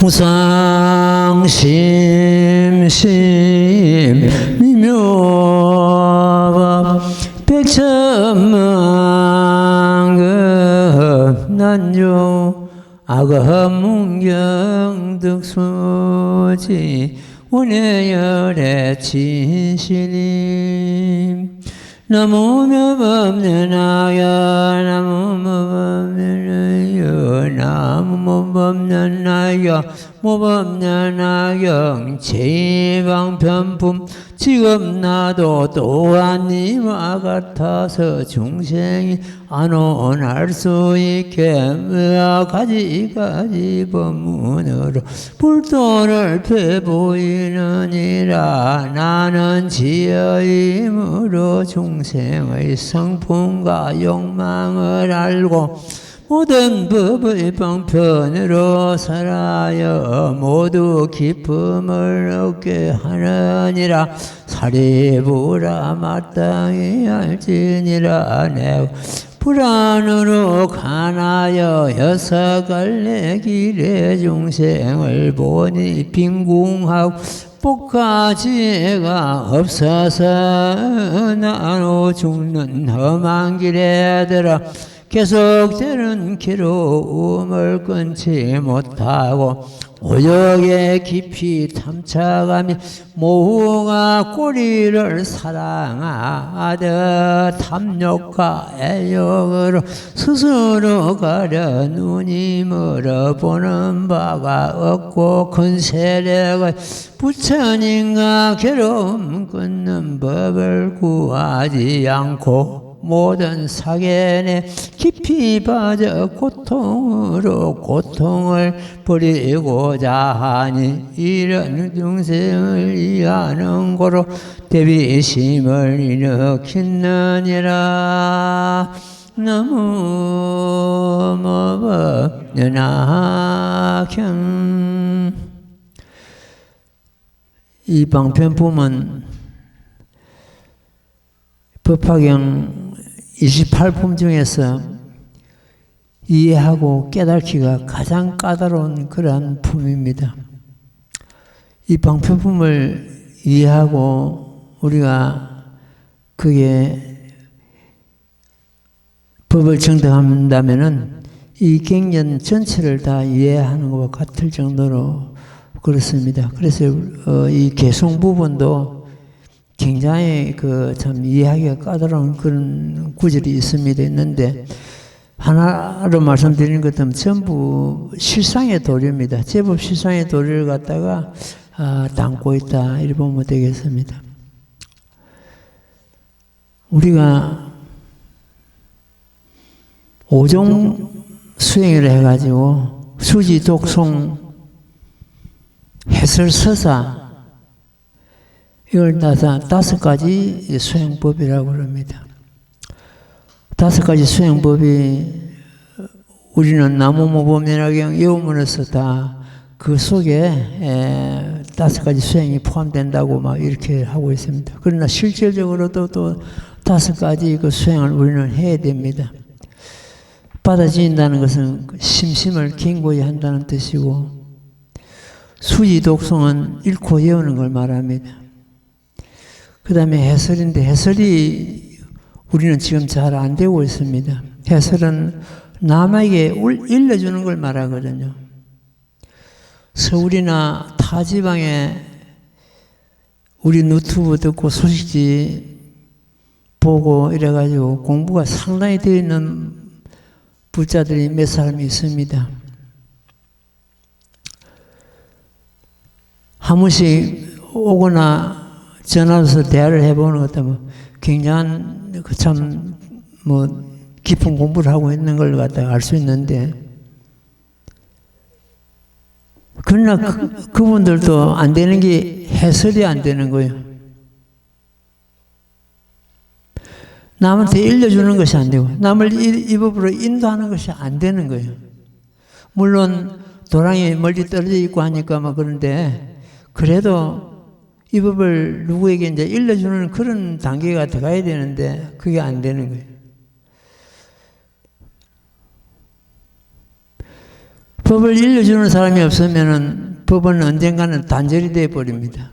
무상심심미묘법 백천만급 난조 악업문경득수지 원해열의 진실임 나무묘법는 아여 나무묘법는 아여 나무묘법는 아여 모법는 아영 제방편품 지금 나도 또한 이와 같아서 중생이 안온할 수 있게 가지가지 법문으로 불도를 펴보이느니라. 나는 지어임으로 중생의 성품과 욕망을 알고 모든 법의 방편으로 살아여 모두 기쁨을 얻게 하느니라. 사리부라 마땅히 알지니라. 내가 불안으로 가나여 여섯갈래 길의 중생을 보니 빈궁하고 복가지가 없어서 나로 죽는 험한 길에 들어 계속되는 괴로움을 끊지 못하고 오역에 깊이 탐착하며 모후가 꼬리를 사랑하듯 탐욕과 애욕으로 스스로 가려 눈이 멀어 보는 바가 없고 큰 세력의 부처님과 괴로움 끊는 법을 구하지 않고 모든 사견에 깊이 빠져 고통으로 고통을 버리고자 하니 이런 중생을 이해하는 고로 대비심을 일으키느니라. 나무모법연악형. 이 방편품은 법화경 28품 중에서 이해하고 깨닫기가 가장 까다로운 그러한 품입니다. 이 방편품을 이해하고 우리가 그게 법을 정득한다면은 이 갱년 전체를 다 이해하는 것과 같을 정도로 그렇습니다. 그래서 이 개송 부분도 굉장히 참 이해하기가 까다로운 그런 구절이 있는데 하나로 말씀드리는 것은 전부 실상의 도리입니다. 제법 실상의 도리를 갖다가 담고 있다 이렇게 보면 되겠습니다. 우리가 오종 수행을 해가지고 수지 독송 해설서사 이걸 다섯 가지 수행법이라고 그럽니다. 다섯 가지 수행법이 우리는 나무모법연악경 여문에서 다 그 속에 다섯 가지 수행이 포함된다고 막 이렇게 하고 있습니다. 그러나 실질적으로도 또 다섯 가지 그 수행을 우리는 해야 됩니다. 받아들인다는 것은 심심을 견고히 한다는 뜻이고 수지 독송은 읽고 외우는 걸 말합니다. 그 다음에 해설인데 해설이 우리는 지금 잘 안 되고 있습니다. 해설은 남에게 일러주는 걸 말하거든요. 서울이나 타 지방에 우리 유튜브 듣고 소식지 보고 이래가지고 공부가 상당히 되어 있는 부자들이 몇 사람이 있습니다. 한 번씩 오거나 전화해서 대화를 해보는 것도 뭐 굉장한 참 깊은 공부를 하고 있는 걸 갖다가 알 수 있는데 그러나 그분들도 안 되는 게 해설이 안 되는 거예요. 남한테 일러주는 것이 안 되고 남을 이 법으로 인도하는 것이 안 되는 거예요. 물론 도랑이 멀리 떨어져 있고 하니까 막 그런데 그래도 이 법을 누구에게 이제 일러주는 그런 단계가 들어가야 되는데 그게 안 되는 거예요. 법을 일러주는 사람이 없으면 법은 언젠가는 단절이 되어 버립니다.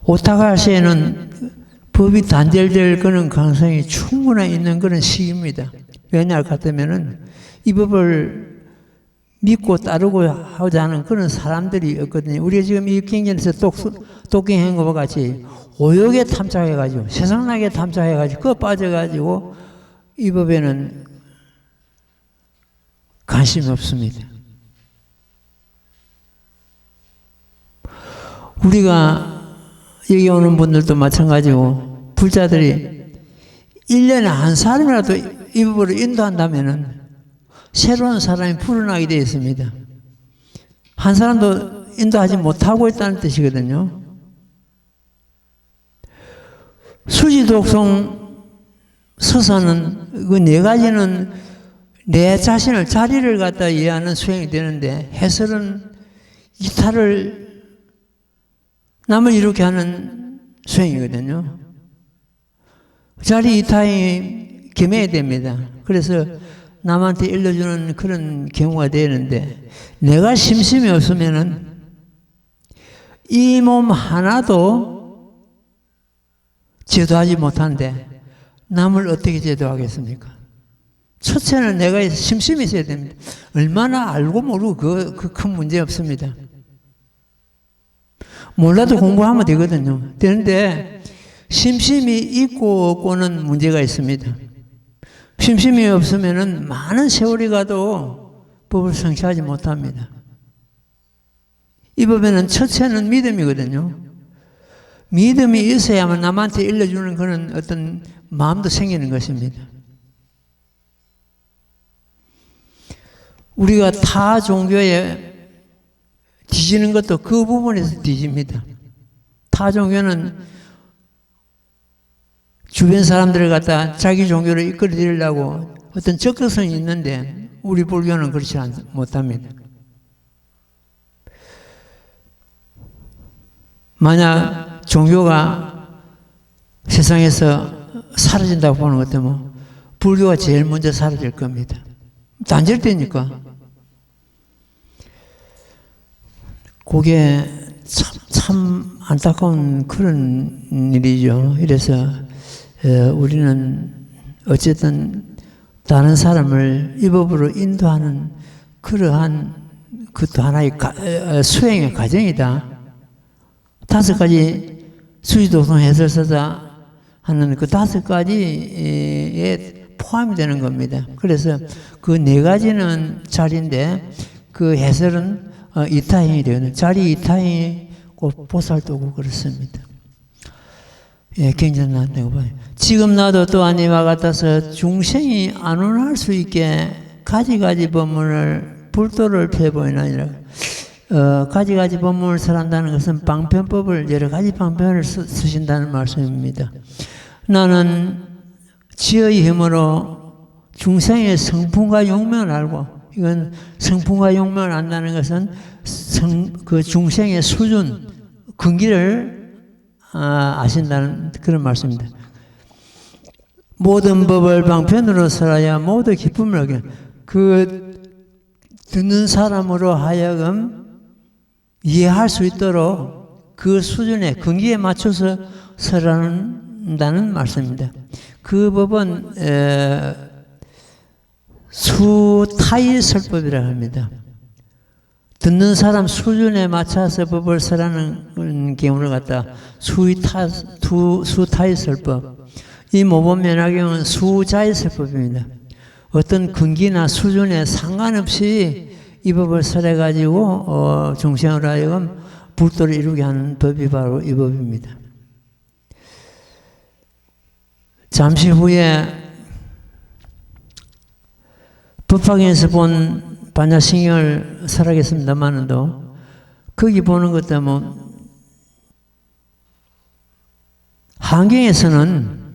오타가 시에는 법이 단절될 그런 가능성이 충분히 있는 그런 시기입니다. 왜냐 같으면은 이 법을 믿고 따르고 하고자 하는 그런 사람들이 없거든요. 우리가 지금 이 경전에서 똑갱한 것과 같이 오욕에 탐착해가지고 세상나게 탐착해가지고 그거 빠져가지고 이 법에는 관심이 없습니다. 우리가 여기 오는 분들도 마찬가지고 불자들이 1년에 한 사람이라도 이 법으로 인도한다면 새로운 사람이 불어나게 되어 있습니다. 한 사람도 인도하지 못하고 있다는 뜻이거든요. 수지독송 서사는 그 네 가지는 내 자신을 자리를 갖다 이해하는 수행이 되는데 해설은 이타를 남을 이루게 하는 수행이거든요. 자리 이타이 겸해야 됩니다. 그래서 남한테 일러주는 그런 경우가 되는데 내가 심심이 없으면은 이 몸 하나도 제도하지 못하는데 남을 어떻게 제도하겠습니까? 첫째는 내가 심심이 있어야 됩니다. 얼마나 알고 모르고 그 큰 문제 없습니다. 몰라도 공부하면 되거든요. 되는데 심심이 있고 없고는 문제가 있습니다. 심심이 없으면은 많은 세월이 가도 법을 성취하지 못합니다. 이 법에는 첫째는 믿음이거든요. 믿음이 있어야만 남한테 일러주는 그런 어떤 마음도 생기는 것입니다. 우리가 타 종교에 뒤지는 것도 그 부분에서 뒤집니다. 타 종교는 주변 사람들을 갖다 자기 종교를 이끌어드리려고 어떤 적극성이 있는데 우리 불교는 그렇지 못합니다. 만약 종교가 세상에서 사라진다고 보는 것 때문에 불교가 제일 먼저 사라질 겁니다. 단절되니까. 그게 참 안타까운 그런 일이죠. 이래서 우리는 어쨌든 다른 사람을 이 법으로 인도하는 그러한 그것도 하나의 수행의 과정이다. 5가지 수지독송 해설서자 하는 그 5가지에 포함이 되는 겁니다. 그래서 그 4가지는 자리인데 그 해설은 이타행이 되는 자리 이타행이 꼭 보살도고 그렇습니다. 예, 굉장히 나한다고 봐요. 지금 나도 또한 이와 같아서 중생이 안온할 수 있게 가지가지 법문을 불도를 펴보이나니라. 가지가지 법문을 설한다는 것은 방편법을 여러 가지 방편을 쓰신다는 말씀입니다. 나는 지혜의 힘으로 중생의 성품과 용명을 알고, 이건 성품과 용명을 안다는 것은 그 중생의 수준, 근기를 아신다는 그런 말씀입니다. 모든 법을 방편으로 설하여 모두 기쁨을 얻게, 그 듣는 사람으로 하여금 이해할 수 있도록 그 수준의 근기에 맞춰서 설한다는 말씀입니다. 그 법은 수타의 설법이라고 합니다. 듣는 사람 수준에 맞춰서 법을 설하는 경우를 갖다 수타의 설법. 이 모범면화경은 수자의 설법입니다. 어떤 근기나 수준에 상관없이 이 법을 설해가지고 중생으로 하여금 불도를 이루게 하는 법이 바로 이 법입니다. 잠시 후에 법화경에서 본 반야신경을 설하겠습니다만도 거기 보는 것 때문에 한경에서는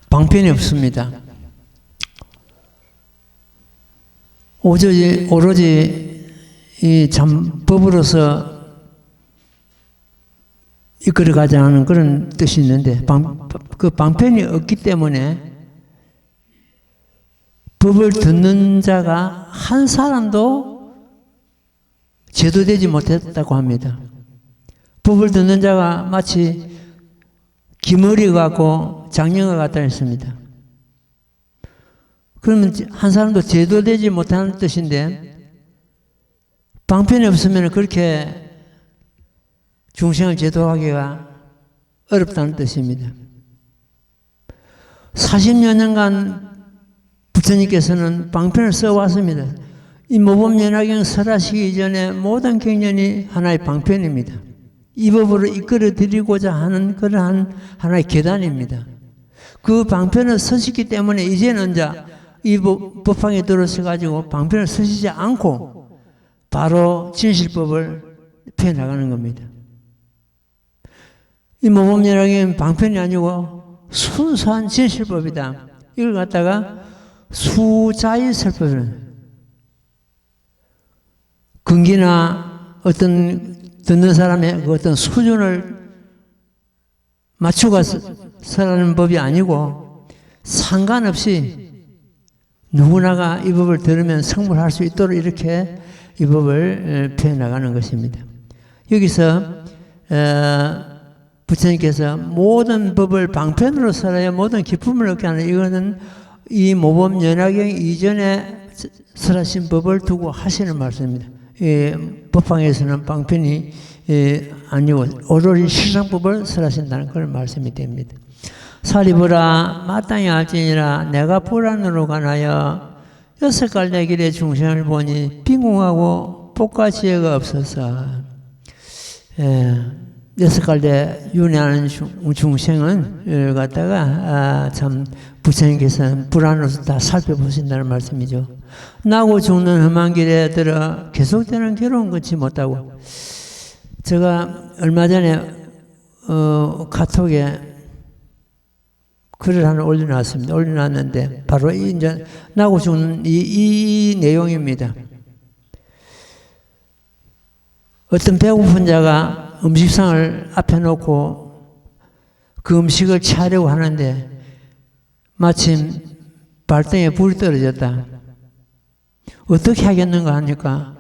방편이 없습니다. 오로지 이 법으로서 이끌어가자 하는 그런 뜻이 있는데 그 방편이 없기 때문에 법을 듣는 자가 한 사람도 제도되지 못했다고 합니다. 법을 듣는 자가 마치 기머리 같고 장녀가 같다 했습니다. 그러면 한 사람도 제도되지 못하는 뜻인데, 방편이 없으면 그렇게 중생을 제도하기가 어렵다는 뜻입니다. 40여 년간 부처님께서는 방편을 써왔습니다. 이 모범연화경 설하시기 전에 모든 경전이 하나의 방편입니다. 이 법으로 이끌어 드리고자 하는 그러한 하나의 계단입니다. 그 방편을 쓰시기 때문에 이제는 이 법황에 들어서 가지고 방편을 쓰시지 않고 바로 진실법을 펴나가는 겁니다. 이 모범연화경은 방편이 아니고 순수한 진실법이다. 이걸 갖다가 수자의설법을, 근기나 어떤 듣는 사람의 그 어떤 수준을 맞추고 설하는 법이 아니고, 상관없이 누구나가 이 법을 들으면 성불할 수 있도록 이렇게 이 법을 펴나가는 것입니다. 여기서 부처님께서 모든 법을 방편으로 설해야 모든 기쁨을 얻게 하는, 이거는 이 모범연화경 이전에 설하신 법을 두고 하시는 말씀입니다. 법황에서는 방편이 아니고 오로지 실상법을 설하신다는 그런 말씀이 됩니다. 사리부라 마땅히 알지니라 내가 불안으로 관하여 6갈래 길의 중생을 보니 빈궁하고 복과 지혜가 없어서, 6갈래 윤회하는 중생은 갖다가 참 부처님께서는 불안으로서 다 살펴보신다는 말씀이죠. 나고 죽는 험한 길에 들어 계속되는 괴로움 끊지 못하고, 제가 얼마 전에 카톡에 글을 하나 올려놨습니다. 올려놨는데 바로 이제 나고 죽는 이 내용입니다. 어떤 배고픈 자가 음식상을 앞에 놓고 그 음식을 차려고 하는데 마침 발등에 불이 떨어졌다. 어떻게 하겠는가 하니까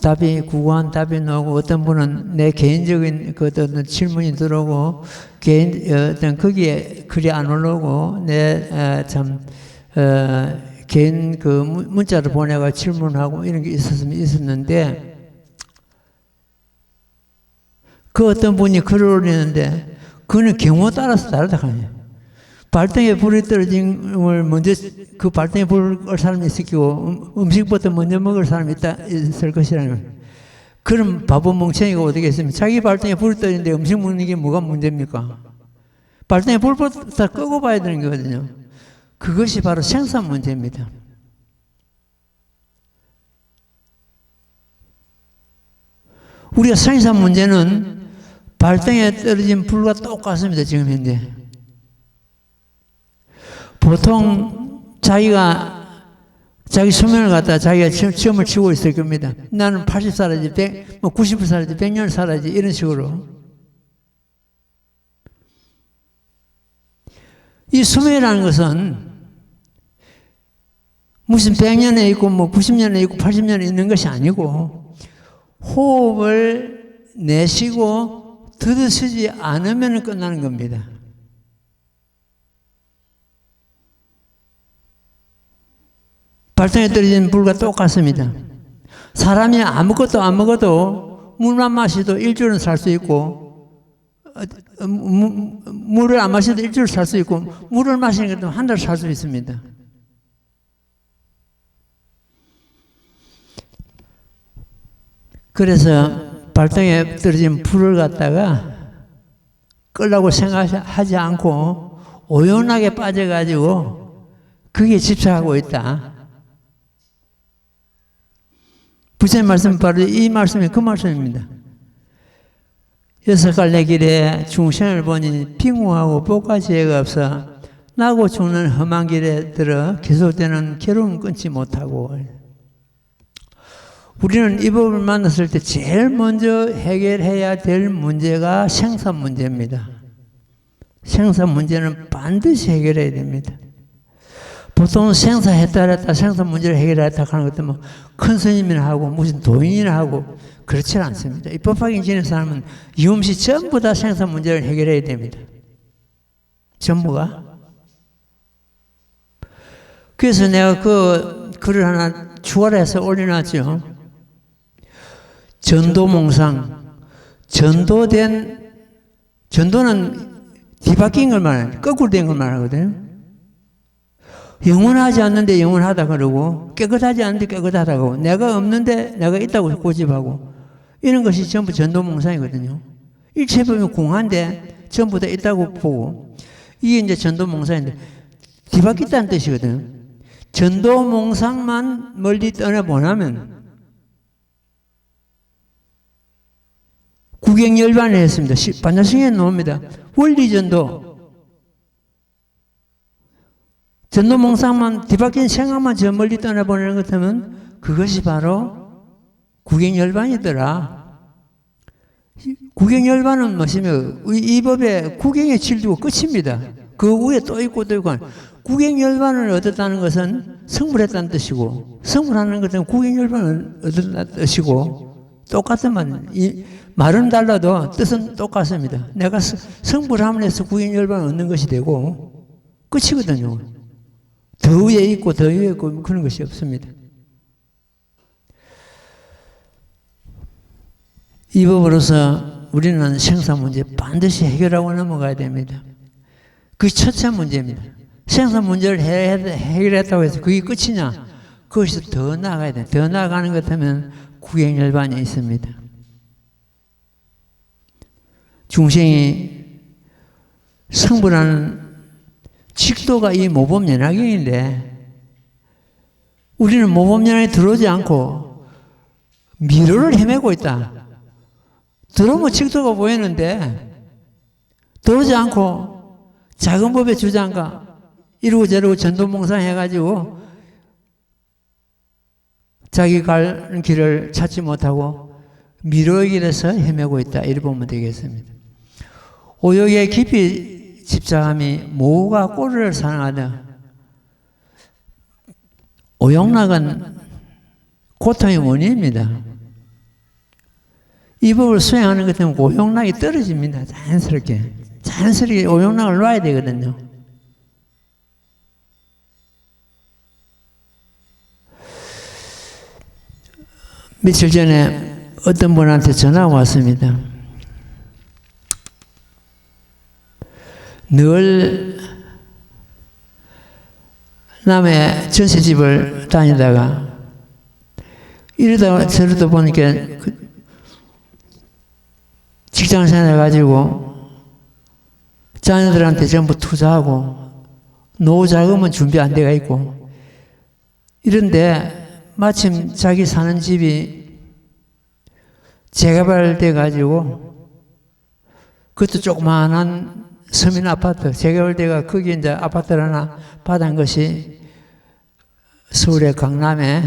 답이, 구구한 답이 나오고, 어떤 분은 내 개인적인 그 어떤 질문이 들어오고, 어떤 거기에 글이 안 올라오고, 개인 그 문자를 보내가 질문하고 이런 게 있었는데, 그 어떤 분이 글을 올리는데, 그는 경우에 따라서 다르다 하네요. 발등에 불이 떨어진 걸 먼저, 그 발등에 불을 끌 사람이 있었고, 음식부터 먼저 먹을 사람이 있을 것이라는. 그럼 바보 멍청이가 어떻게 했습니까? 자기 발등에 불이 떨어지는데 음식 먹는 게 뭐가 문제입니까? 발등에 불부터 끄고 봐야 되는 거거든요. 그것이 바로 생산 문제입니다. 우리가 생산 문제는 발등에 떨어진 불과 똑같습니다, 지금 현재. 보통 자기 수명을 갖다 자기가 시험을 치고 있을 겁니다. 나는 80 살아야지, 90 살아야지, 100년 살아야지, 이런 식으로. 이 수명이라는 것은 무슨 100년에 있고, 90년에 있고, 80년에 있는 것이 아니고, 호흡을 내쉬고 들이쉬지 않으면 끝나는 겁니다. 발등에 떨어진 불과 똑같습니다. 사람이 아무것도 안 먹어도 물만 마셔도 일주일은 살 수 있고, 물을 안 마셔도 일주일 살 수 있고, 물을 마시는 것도 한 달 살 수 있습니다. 그래서 발등에 떨어진 불을 갖다가 끌라고 생각하지 않고 오연하게 빠져가지고 그게 집착하고 있다. 부처님 말씀은 바로 이 말씀이 그 말씀입니다. 6갈래 길에 중생을 보니 빈궁하고 복과 지혜가 없어 나고 죽는 험한 길에 들어 계속되는 괴로움 끊지 못하고. 우리는 이 법을 만났을 때 제일 먼저 해결해야 될 문제가 생산 문제입니다. 생산 문제는 반드시 해결해야 됩니다. 보통 생사했다 생사 문제를 해결했다 하는 것도 뭐 큰 스님이나 하고 무슨 도인이나 하고 그렇지 않습니다. 이 법화경 지는 사람은 이음시 전부 다 생사 문제를 해결해야 됩니다. 전부가. 그래서 내가 그 글을 하나 추가해서 올려놨죠. 전도몽상. 전도는 뒤바뀐 걸 말하는, 거꾸로 된 걸 말하거든요. 영원하지 않는데 영원하다 그러고, 깨끗하지 않는데 깨끗하다고, 내가 없는데 내가 있다고 고집하고, 이런 것이 전부 전도몽상이거든요. 일체 보면 공한데 전부 다 있다고 보고, 이게 이제 전도몽상인데, 뒤바뀌었다는 뜻이거든요. 전도몽상만 멀리 떠나보나면, 구경열반을 했습니다. 반야승에 나옵니다. 원리전도. 전도몽상만 뒤바뀐 생각만 저 멀리 떠나보내는 것 같으면 그것이 바로 구경열반이더라. 구경열반은 무엇이며 이 법에 구경에 질주고 끝입니다. 그 위에 또 있고 또 있고. 구경열반을 얻었다는 것은 성불했다는 뜻이고, 성불하는 것은 구경열반을 얻었다는 뜻이고, 똑같은 말은 달라도 뜻은 똑같습니다. 내가 성불함을 해서 구경열반을 얻는 것이 되고 끝이거든요. 더 위에 있고 더 위에 있고 그런 것이 없습니다. 이 법으로서 우리는 생사 문제 반드시 해결하고 넘어가야 됩니다. 그게 첫째 문제입니다. 생사 문제를 해결했다고 해서 그게 끝이냐? 그것이 더 나아가야 돼. 더 나아가는 것 하면 구경열반이 있습니다. 중생이 성불하는 직도가 이 모범연화경인데 우리는 모범연화에 들어오지 않고 미로를 헤매고 있다. 들어오면 직도가 보이는데 들어오지 않고 작은 법의 주장과 이러고 저러고 전도몽상 해가지고 자기 가는 길을 찾지 못하고 미로의 길에서 헤매고 있다. 이렇게 보면 되겠습니다. 오욕에 깊이 집착함이 모가 꼴을 사랑하다. 오욕락은 고통의 원인입니다. 이 법을 수행하는 것 때문에 오욕락이 떨어집니다. 자연스럽게. 자연스럽게 오욕락을 놔야 되거든요. 며칠 전에 어떤 분한테 전화가 왔습니다. 늘 남의 전세집을 다니다가 이러다 저러다 보니까 직장생활 해가지고 자녀들한테 전부 투자하고 노후 자금은 준비 안 돼가 있고 이런데 마침 자기 사는 집이 재개발돼 가지고 그것도 조그마한 서민 아파트, 재개발돼가 거기 이제 아파트를 하나 받은 것이 서울의 강남에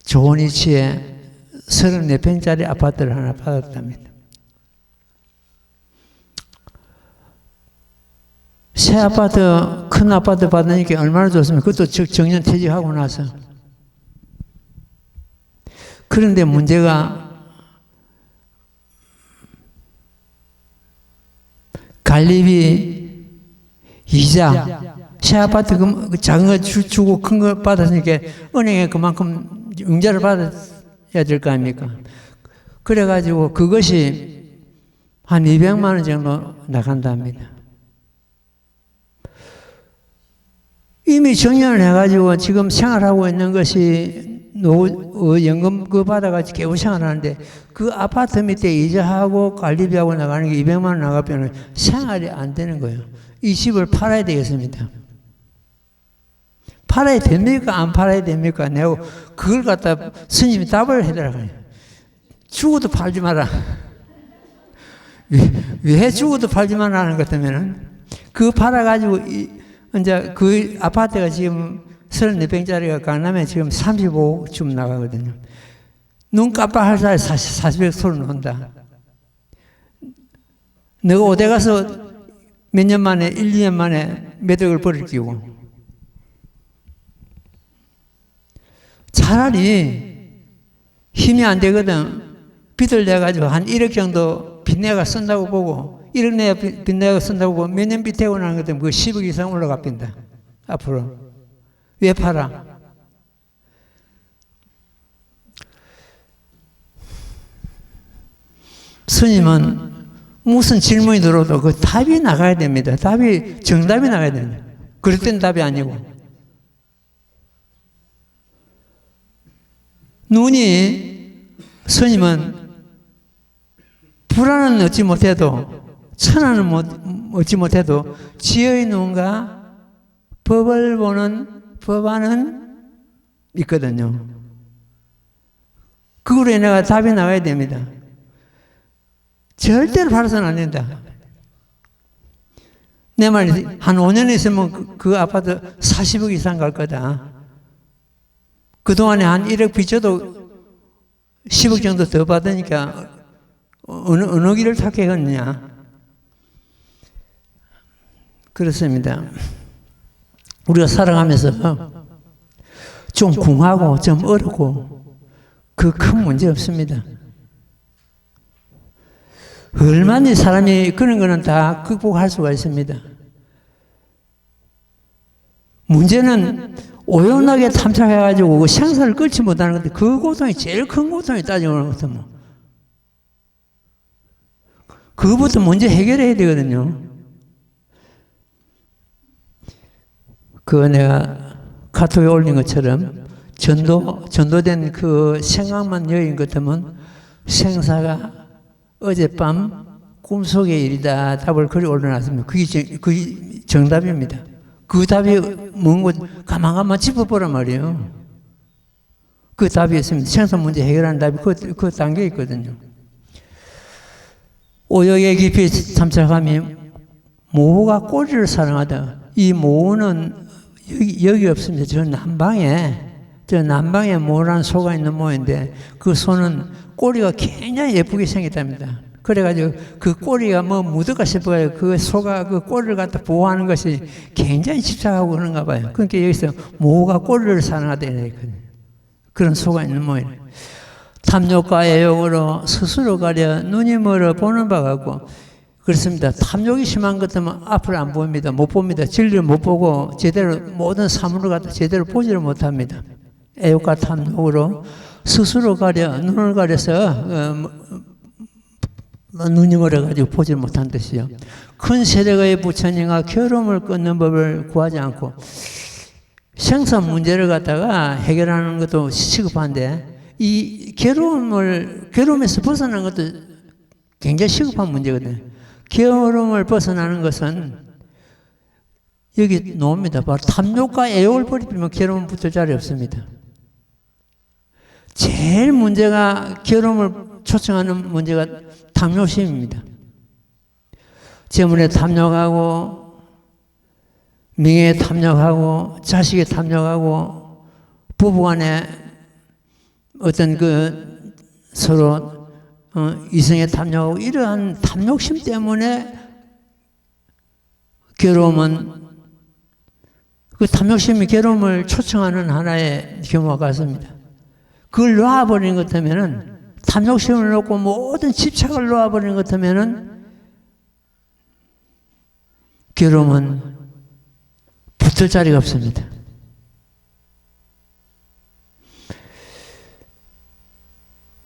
좋은 위치에 34평짜리 아파트를 하나 받았답니다. 새 아파트, 큰 아파트 받으니까 얼마나 좋습니까? 그것도 정년 퇴직하고 나서. 그런데 문제가 관리비, 이자, 새 아파트 작은 거 주고 큰 거 받았으니까 은행에 그만큼 융자를 받아야 될 거 아닙니까? 그래가지고 그것이 한 200만 원 정도 나간답니다. 이미 정년을 해가지고 지금 생활하고 있는 것이 연금 그 받아가지고 개우 생활하는데 그 아파트 밑에 이자하고 관리비하고 나가는 게 200만 원 나가면 생활이 안 되는 거예요. 이 집을 팔아야 되겠습니다. 팔아야 됩니까? 안 팔아야 됩니까? 내가 그걸 갖다 스님이 답을 해달라고요. 죽어도 팔지 마라. 왜 죽어도 팔지 마라 하는 것 같으면은 그 팔아가지고 이제 그 아파트가 지금 34평짜리가 강남에 지금 35쯤 나가거든요. 눈 깜빡할 사이에 40억 소리 나온다. 너가 어디 가서 몇 년 만에, 1, 2년 만에 몇 억을 벌을 끼고 차라리 힘이 안 되거든. 빚을 내가지고 한 1억 정도 빚내가 쓴다고 보고 1억 내가 빚내가 쓴다고 보고 몇 년 빚내고 나는 것 때문에 그 10억 이상 올라갑니다. 앞으로. 왜 팔아? 스님은 무슨 질문이 들어도 그 답이 나가야 됩니다. 정답이 나가야 됩니다. 그럴 땐 답이 아니고. 스님은 불안은 얻지 못해도, 천안은 얻지 못해도, 지혜의 눈과 법을 보는 법안은 있거든요. 그거로 인해 답이 나와야 됩니다. 절대로 팔아서는 안 된다. 내 말이 한 5년 있으면 그 아파트 40억 이상 갈 거다. 그동안에 한 1억 빚져도 10억 정도 더 받으니까 어느 길을 택하겠느냐. 그렇습니다. 우리가 살아가면서 좀 궁하고 좀 어렵고 그 큰 문제 없습니다. 얼마나 사람이 그런 거는 다 극복할 수가 있습니다. 문제는 오연하게 탐착해가지고 그 생사를 끊지 못하는 건데 그 고통이 제일 큰 고통이 따지고 그러는 것도 뭐. 그거부터 먼저 해결해야 되거든요. 내가 카톡에 올린 것처럼 전도된 그 생각만 여인 것 같으면 생사가 어젯밤 꿈속의 일이다. 답을 글에 올려놨습니다. 그게 정답입니다. 그 답이 뭔고 가만 짚어보란 말이에요. 그 답이 있습니다. 생사 문제 해결하는 답이 그 단계에 있거든요. 오역의 깊이 탐색함이 모호가 꼬리를 사랑하다. 이 모호는 여기 없습니다. 저 남방에 모란 소가 있는 모인데 그 소는 꼬리가 굉장히 예쁘게 생겼답니다. 그래가지고 그 꼬리가 묻을까 싶어요. 그 소가 그 꼬리를 갖다 보호하는 것이 굉장히 집착하고 그런가 봐요. 그러니까 여기서 모호가 꼬리를 사랑하다 이랬거든요. 그런 소가 있는 모양. 탐욕과 애욕으로 스스로 가려 눈이 멀어 보는 바 같고 그렇습니다. 탐욕이 심한 것 때문에 앞을 안 보입니다. 못 봅니다. 진리를 못 보고 제대로 모든 사물을 갖다 제대로 보지를 못합니다. 애욕과 탐욕으로 스스로 가려 눈을 가려서 눈이 멀어가지고 보지 못한 뜻이요. 큰 세력의 부처님과 겨루음을 끊는 법을 구하지 않고 생산 문제를 갖다가 해결하는 것도 시급한데 이 겨루음에서 벗어나는 것도 굉장히 시급한 문제거든요. 겨루음을 벗어나는 것은 여기 나옵니다. 바로 탐욕과 애욕을 버리면 겨루음 붙을 자리 없습니다. 제일 문제가 겨루음을 초청하는 문제가 탐욕심입니다. 재물에 탐욕하고 명예에 탐욕하고 자식에 탐욕하고 부부간에 어떤 그 서로 이성에 탐욕하고 이러한 탐욕심 때문에 괴로움은 그 탐욕심이 괴로움을 초청하는 하나의 경우가 같습니다. 그걸 놓아버리는 것 같으면은 탐욕심을 놓고 모든 집착을 놓아버리는 것 같으면은 괴로움은 붙을 자리가 없습니다.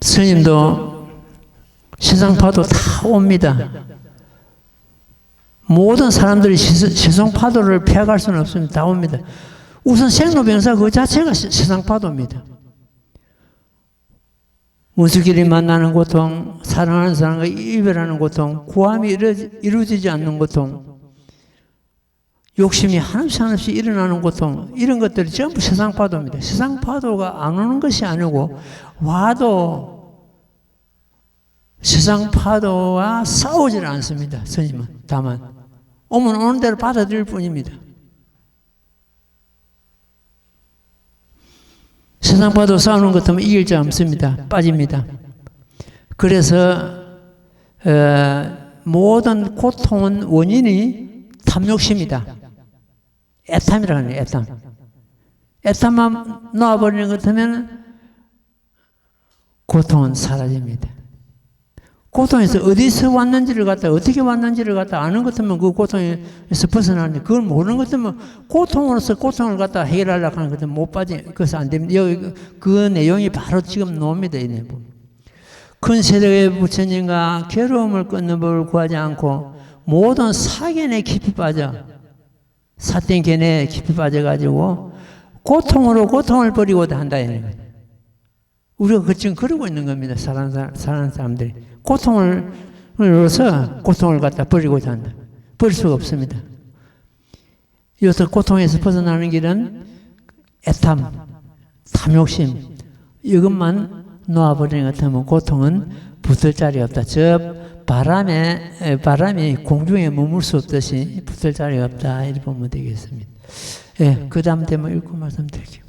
스님도 세상파도 다 옵니다. 모든 사람들이 세상파도를 피해갈 수는 없습니다. 다 옵니다. 우선 생로병사 그 자체가 세상파도입니다. 문수길이 만나는 고통, 사랑하는 사람과 이별하는 고통, 구함이 이루어지지 않는 고통, 욕심이 한없이 일어나는 고통, 이런 것들이 전부 세상파도입니다. 세상파도가 안 오는 것이 아니고 와도 세상파도와 싸우질 않습니다. 스님은. 다만 오면 오는 대로 받아들일 뿐입니다. 세상파도 싸우는 것 같으면 이길 자 없습니다. 빠집니다. 그래서 모든 고통은 원인이 탐욕심이다. 애탐이라는 거예요. 애탐. 애타만 놓아버리는 것 같으면 고통은 사라집니다. 고통에서 어디서 왔는지를 갖다 어떻게 왔는지를 갖다 아는 것 같으면 그 고통에서 벗어나는데 그걸 모르는 것 같으면 고통으로서 고통을 갖다 해결하려고 하는 것 같으면 못 빠지. 그래서 안 됩니다. 여기 그 내용이 바로 지금 나옵니다. 이 내용. 큰 세력의 부처님과 괴로움을 끊는 법을 구하지 않고 모든 사견에 깊이 빠져 사땡 견해에 깊이 빠져가지고 고통으로 고통을 버리고 한다 이런 거예요. 우리가 지금 그러고 있는 겁니다. 사는 사람들이 고통으로서 고통을 갖다 버리고자 한다. 버릴 수가 없습니다. 이어서 고통에서 벗어나는 길은 애탐, 탐욕심 이것만 놓아버리는 것 같으면 고통은 붙을 자리 없다. 저 바람이 공중에 머물 수 없듯이 붙을 자리가 없다. 이렇게 보면 되겠습니다. 예, 그 다음 대목 읽고 말씀드릴게요.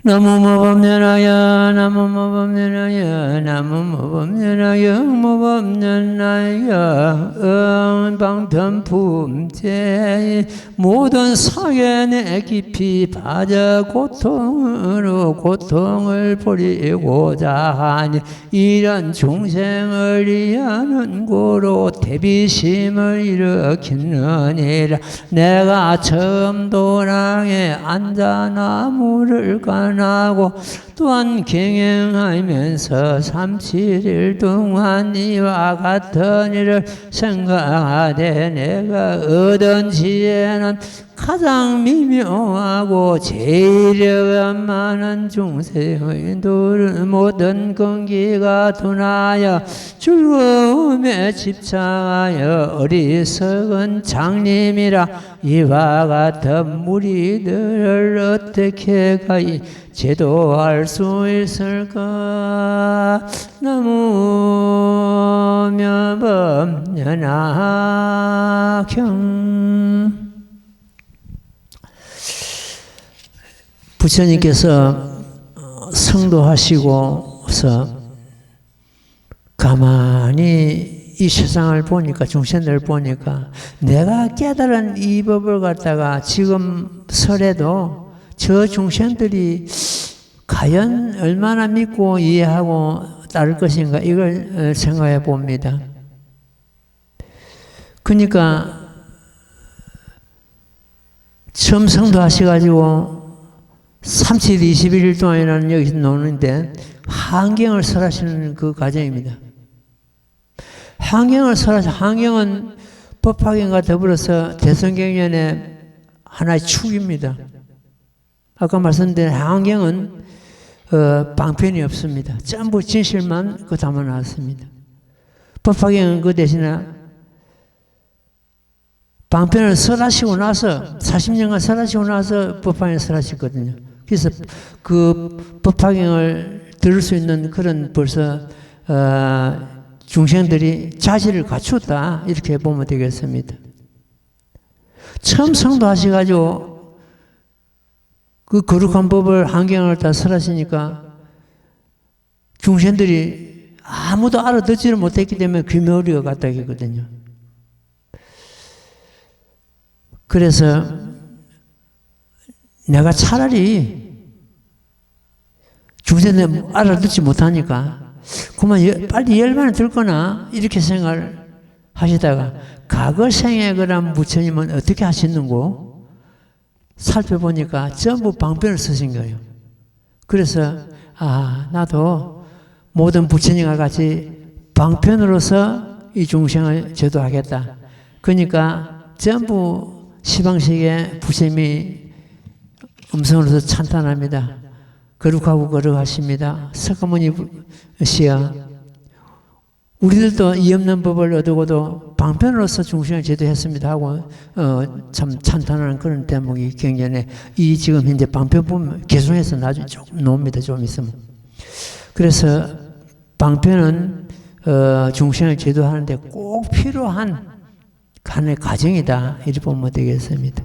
나무모범년하여 나무모범년하여 나무모범년하여 모범년하여 방편품제 모든 사견에 깊이 빠져 고통으로 고통을 버리고자 하니 이런 중생을 위하는 고로 대비심을 일으키느니라. 내가 처음 도랑에 앉아 나무를 하고 또한 경영하면서 37일 동안 이와 같은 일을 생각하되 내가 얻은 지혜는 가장 미묘하고 제일력 많은 중생의 모든根기가 둔하여 즐거움에 집착하여 어리석은 장님이라. 이와 같은 무리들을 어떻게 가히 제도할 수 있을까? 나무면범연하경. 부처님께서 성도하시고서 가만히 이 세상을 보니까 중생들을 보니까 내가 깨달은 이 법을 갖다가 지금 설에도 저 중생들이 과연 얼마나 믿고 이해하고 따를 것인가 이걸 생각해 봅니다. 그러니까 처음 성도하셔가지고 30일, 21일 동안이라는 여기서 노는데 한경을 설하시는 그 과정입니다. 한경을 설하시, 한경은 법화경과 더불어서 대성경전의 하나의 축입니다. 아까 말씀드린 한경은 방편이 없습니다. 전부 진실만 그 담아놨습니다. 법화경은 그 대신에 방편을 설하시고 나서 40년간 설하시고 나서 법화경을 설하셨거든요. 그래서 그 법화경을 들을 수 있는 그런 벌써 중생들이 자질을 갖췄다 이렇게 보면 되겠습니다. 처음 성도하셔가지고 그 거룩한 법을 한경을 다 설하시니까 중생들이 아무도 알아듣지를 못했기 때문에 귀머리가 갔다 했거든요. 그래서 내가 차라리 중생들 알아듣지 못하니까 그만 빨리 열반에 들거나 이렇게 생각을 하시다가 과거 생에 그런 부처님은 어떻게 하시는고 살펴보니까 전부 방편을 쓰신 거예요. 그래서 나도 모든 부처님과 같이 방편으로서 이 중생을 제도하겠다. 그러니까 전부 시방식에 부처님이 음성으로서 찬탄합니다. 거룩하고 거룩하십니다. 석가모니 씨야 우리들도 이 없는 법을 얻어고도 방편으로서 중생을 제도했습니다 하고 참 찬탄하는 그런 대목이 경전에 이 지금 현재 방편 보면 개송해서 나중에 조금 나옵니다. 좀 있으면. 그래서 방편은 중생을 제도하는데 꼭 필요한 하나의 과정이다. 이렇게 보면 되겠습니다.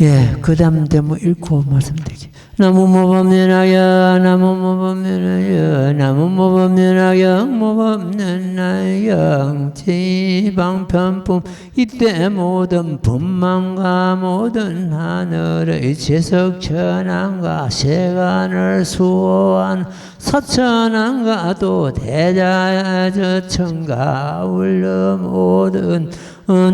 예, 그 다음 대목 읽고 말씀드릴게요. 나무모범연하여 나무모범연하여 나무모범연하여 모범연하여 지방편품 이때 모든 분만과 모든 하늘의 지석천왕과 세간을 수호한 사천왕과도 대자저천가 울러 모든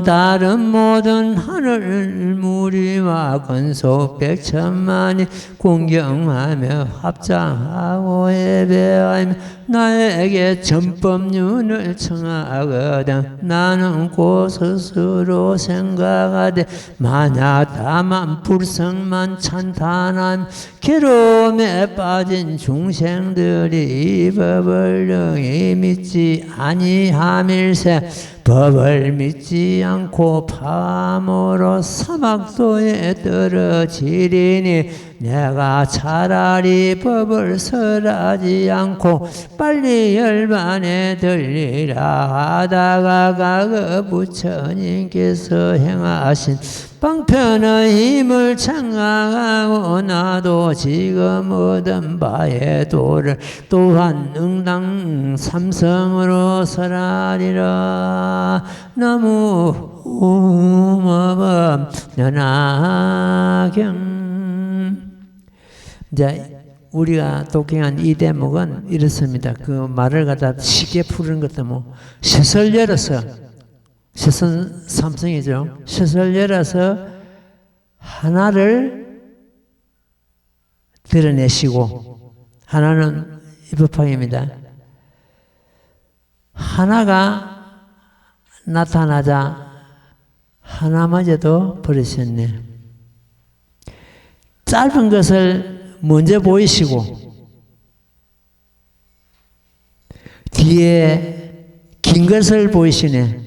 다른 모든 하늘 무리와 건속 백천만이 공경하며 합장하고 예배하며 나에게 전법륜을 청하거든. 나는 곧 스스로 생각하되 만약 다만 불성만 찬탄한 괴로움에 빠진 중생들이 이 법을 능히 믿지 아니함일세. 법을 믿지 않고 파함으로 사막도에 떨어지리니 내가 차라리 법을 설하지 않고 빨리 열반에 들리라 하다가 가그 부처님께서 행하신 방편의 힘을 창강하고 나도 지금 얻은 바의 도를 또한 응당 삼성으로 설하리라. 나무 우마밤 연하경. 이제 우리가 독행한 이 대목은 이렇습니다. 그 말을 갖다 쉽게 푸는 것도 뭐 셋을 열어서 셋은 삼성이죠. 셋을 열어서 하나를 드러내시고 하나는 입법학입니다. 하나가 나타나자 하나마저도 버리셨네. 짧은 것을 먼저 보이시고 뒤에 긴 것을 보이시네.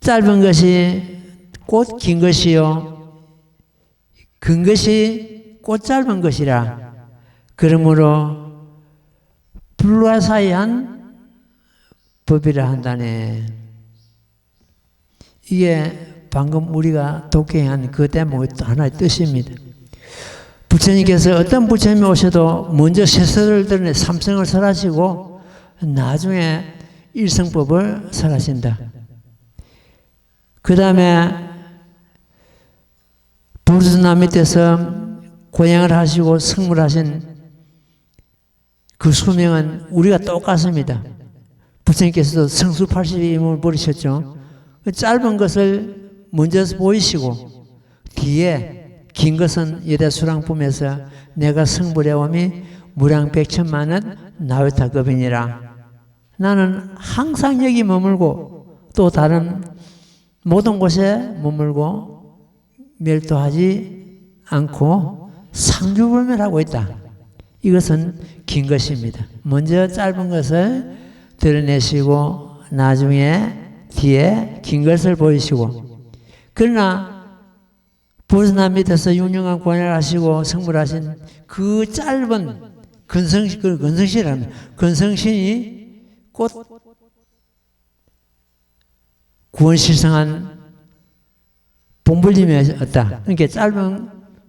짧은 것이 곧 긴 것이요 긴 것이 곧 짧은 것이라. 그러므로 불가사의한 법이라 한다네. 이게 방금 우리가 독해한 그 대목의 또 하나의 뜻입니다. 부처님께서 어떤 부처님이 오셔도 먼저 세설을 드러내 삼성을 설하시고 나중에 일성법을 설하신다. 그 다음에 부르스나 밑에서 고행을 하시고 성불하신 그 수명은 우리가 똑같습니다. 부처님께서도 성수 82몸을 버리셨죠. 짧은 것을 먼저 보이시고 뒤에 긴 것은 여대수랑품에서 내가 성불해오미 무량백천만은 나외타급이니라. 나는 항상 여기 머물고 또 다른 모든 곳에 머물고 멸도하지 않고 상주불멸하고 있다. 이것은 긴 것입니다. 먼저 짧은 것을 드러내시고 나중에 뒤에 긴 것을 보이시고, 그러나 부르스나 밑에서 육령한 권한을 하시고 성불하신 그 짧은 근성신이라는 근성신이 곧 구원실성한 본불림이었다. 그러니까 짧은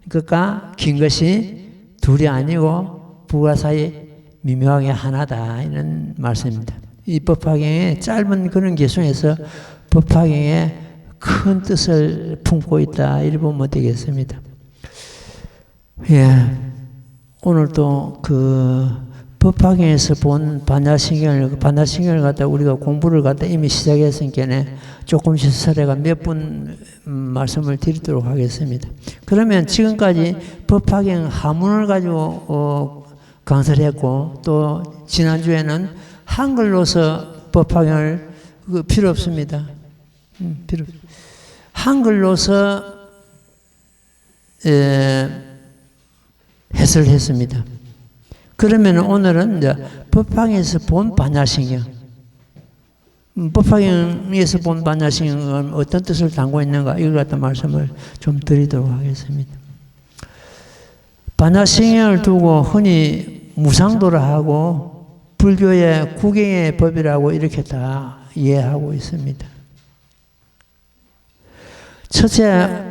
것과 긴 것이 둘이 아니고 부가사이 미묘하게 하나다, 이런 말씀입니다. 이 법화경의 짧은 그런 개성에서 법화경의 큰 뜻을 품고 있다, 이렇게 보면 되겠습니다. 예, 오늘도 그 법화경에서 본 반야신경을 갖다 우리가 공부를 갖다 이미 시작했으니까 조금씩 설해가 몇 분 말씀을 드리도록 하겠습니다. 그러면 지금까지 법화경 하문을 가지고 강사를 했고, 또 지난주에는 한글로서 법화경을 필요 없습니다. 한글로서 해설을 했습니다. 그러면 오늘은 이제 법화경에서 본 반야신경, 법화경에서 본 반야신경은 어떤 뜻을 담고 있는가, 이걸 갖다 말씀을 좀 드리도록 하겠습니다. 반야신경을 두고 흔히 무상도라 하고 불교의 구경의 법이라고 이렇게 다 이해하고 있습니다. 첫째,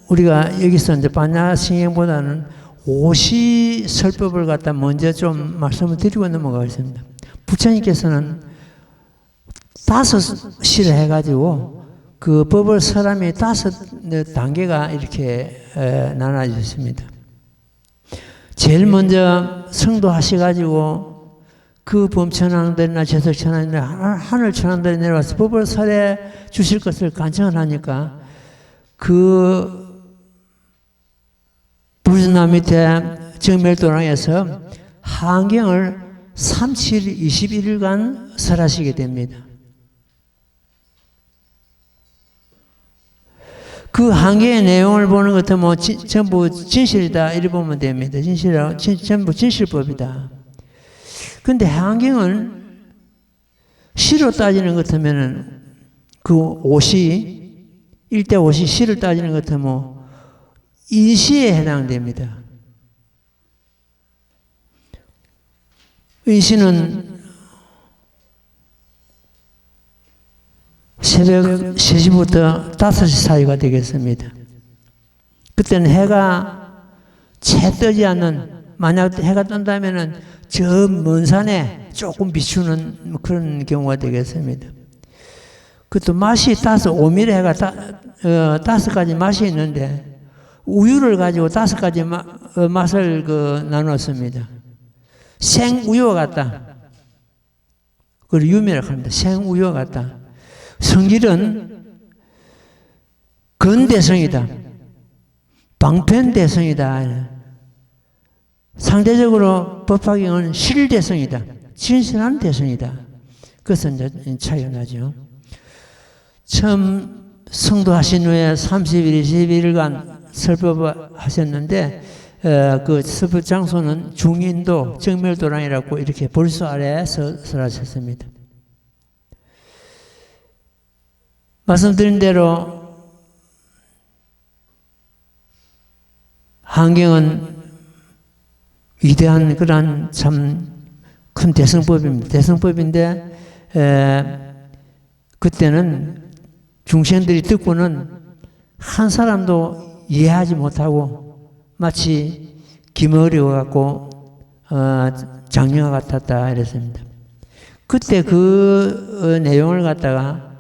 우리가 여기서 이제 반야신경보다는 오시설법을 갖다 먼저 좀 말씀을 드리고 넘어가겠습니다. 부처님께서는 5시를 해가지고 그 법을 사람이 5단계가 이렇게 나눠졌습니다. 제일 먼저 성도하셔가지고 그 범천왕들이나 재석천왕들이나 하늘천왕들이 내려와서 법을 설해 주실 것을 간청을 하니까 그 부르나 밑에 정멸도랑에서 한경을 37, 21일간 설하시게 됩니다. 그 한계의 내용을 보는 것도 뭐 전부 진실이다 이렇게 보면 됩니다. 전부 진실법이다. 근데 한경은 시로 따지는 것 같으면은 그 옷이 1대 옷이 시를 따지는 것 같으면 인시에 해당됩니다. 인시는 새벽 3시부터 5시 사이가 되겠습니다. 그때는 해가 채 뜨지 않는, 만약 해가 뜬다면은 저 먼 산에 조금 비추는 그런 경우가 되겠습니다. 그것도 맛이 5mm 해가 5가지 맛이 있는데 우유를 가지고 5가지 맛을 나눴습니다. 생우유와 같다. 그걸 유미라고 합니다. 생우유와 같다. 성질은 근대성이다. 방편대성이다. 상대적으로 법화경은 실대성이다. 진실한 대성이다. 그것은 이제 차이가 나죠. 처음 성도하신 후에 30일, 21일간 설법을 하셨는데 그 설법 장소는 중인도 정멸도랑이라고 이렇게 벌소 아래에서 설하셨습니다. 말씀드린 대로 한경은 위대한 그런 참 큰 대성법입니다. 대성법인데 그때는 중생들이 듣고는 한 사람도 이해하지 못하고 마치 기머리와 같고 장녀와 같았다 이랬습니다. 그때 그 내용을 갖다가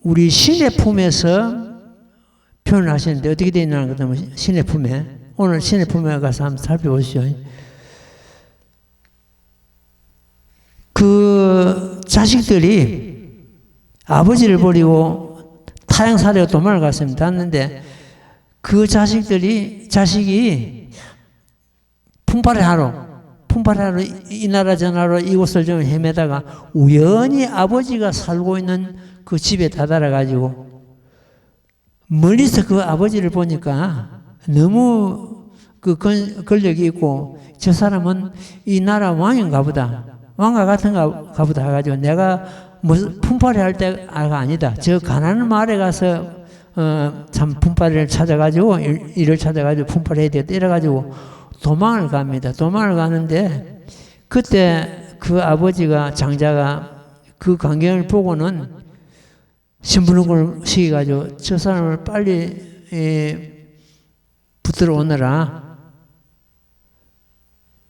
우리 신의 품에서 표현하시는데 어떻게 되어 있냐는 것 같으면 신의 품에, 오늘 신의 품에 가서 한번 살펴보시죠. 그 자식들이 아버지를 버리고 타향사례로 도망을 갔습니다. 갔는데 그 자식이 품팔이 하러 이 나라 저 나라 이곳을 좀 헤매다가 우연히 아버지가 살고 있는 그 집에 다다라가지고 멀리서 그 아버지를 보니까 너무 그 권력이 있고 저 사람은 이 나라 왕인가 보다. 왕과 같은가 보다 해가지고 내가 무슨 품팔이 할 때가 아니다. 저 가난한 마을에 가서 참 품팔이를 찾아가지고 일을 찾아가지고 품팔이 해야 되겠다 이래가지고 도망을 갑니다. 도망을 가는데 그때 그 아버지가 장자가 그 광경을 보고는 신부름을 시켜가지고 저 사람을 빨리 붙들어 오너라.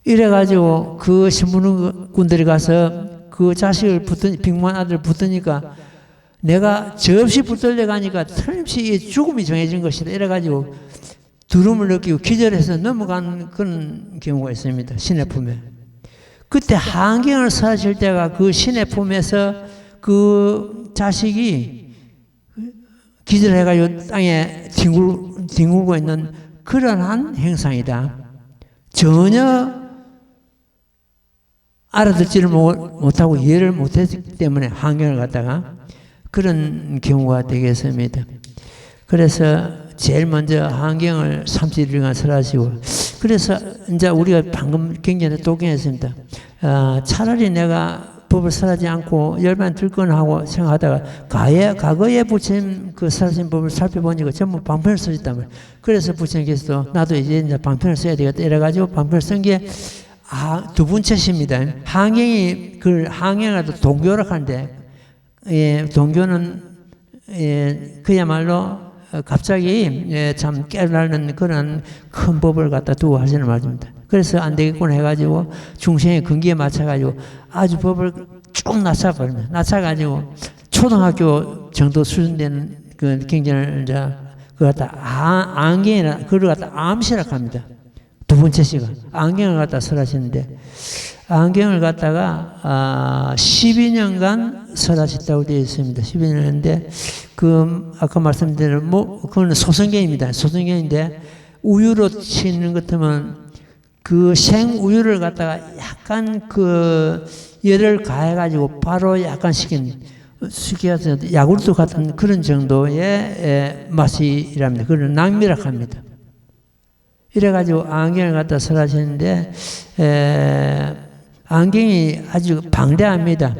이래가지고 그 신부름꾼들이 가서 그 자식을 빅만 아들 붙으니까 내가 저없이 붙들려 가니까 틀림없이 죽음이 정해진 것이다. 이래가지고 두려움을 느끼고 기절해서 넘어가는 그런 경우가 있습니다. 신의 품에. 그때 한경을 사실 때가 그 신의 품에서 그 자식이 기절해가지고 땅에 뒹굴고 있는 그러한 행상이다. 전혀 알아듣지를 못하고 이해를 못했기 때문에 한경을 갖다가 그런 경우가 되겠습니다. 그래서 제일 먼저 한경을 30일간 설하시고, 그래서 이제 우리가 방금 경전에 독경했습니다. 차라리 내가 법을 설하지 않고 열반 들거나 하고 생각하다가 과거에 부처님 그 설하신 법을 살펴보니까 전부 방편을 쓰셨단 말이에요. 그래서 부처님께서도 나도 이제 방편을 써야 되겠다 이래가지고 방편을 쓴 게 두 번째십니다. 한경이 그 한경에도 동교라고 하는데 동교는 그야말로 갑자기 참 깨달는 그런 큰 법을 갖다 두고 하시는 말입니다. 그래서 안 되겠구나 해가지고 중생의 근기에 맞춰가지고 아주 법을 쭉 낮춰버립니다. 낮춰가지고 초등학교 정도 수준 되는 그 경전을 이제 그걸 갖다 안경이라 그걸 갖다 암시라 합니다. 두 번째 시간 안경을 갖다 설하시는데 안경을 갖다가 12년간 설하셨다고 되어 있습니다. 12년인데 그 아까 말씀드린 그건 소성경입니다. 소성경인데 우유로 치는 것 같으면 그 생우유를 갖다가 약간 그 열을 가해가지고 바로 약간 식혀서 야구르트 같은 그런 정도의 맛이랍니다. 그걸 낭미라 합니다. 이래가지고 안경을 갖다 설하시는데 안경이 아주 방대합니다.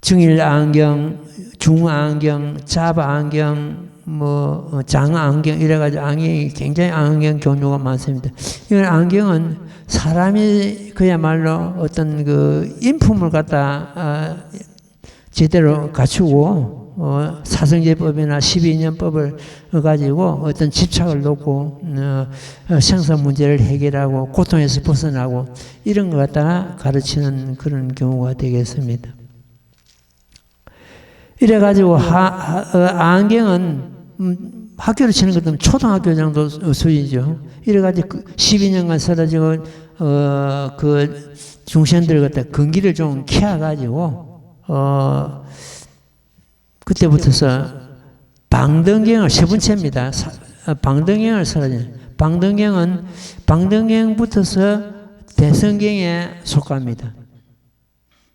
증일 안경, 중 안경, 잡 안경, 장 안경 이래가지고 안경이 굉장히 안경 종류가 많습니다. 이 안경은 사람이 그야말로 어떤 그 인품을 갖다 제대로 갖추고 사성제법이나 12년법을 가지고 어떤 집착을 놓고 생사 문제를 해결하고 고통에서 벗어나고 이런 것 갖다가 가르치는 그런 경우가 되겠습니다. 이래가지고 안경은 학교를 치는 것은 초등학교 정도 수준이죠. 이래가지고 12년간 설아지고 그 중생들 갖다 근기를 좀 키워가지고 그때부터서 방등경을 세 번째입니다. 방등경을 설하죠. 방등경부터서 대성경에 속합니다.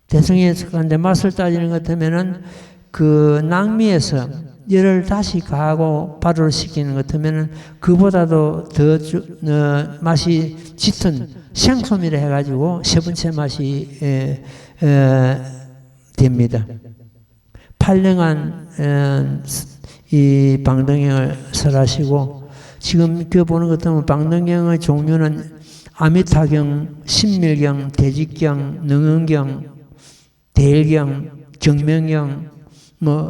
대성경에 속하는데 맛을 따지는 것 같으면은 그 낭미에서 열을 다시 가하고 발효를 시키는 것 같으면은 그보다도 더 맛이 짙은 생소미를 해가지고 세 번째 맛이 됩니다. 8년간 이 방등경을 설하시고 지금 그 보는 것 같으면 방등경의 종류는 아미타경, 신밀경, 대직경, 능은경, 대일경, 정명경,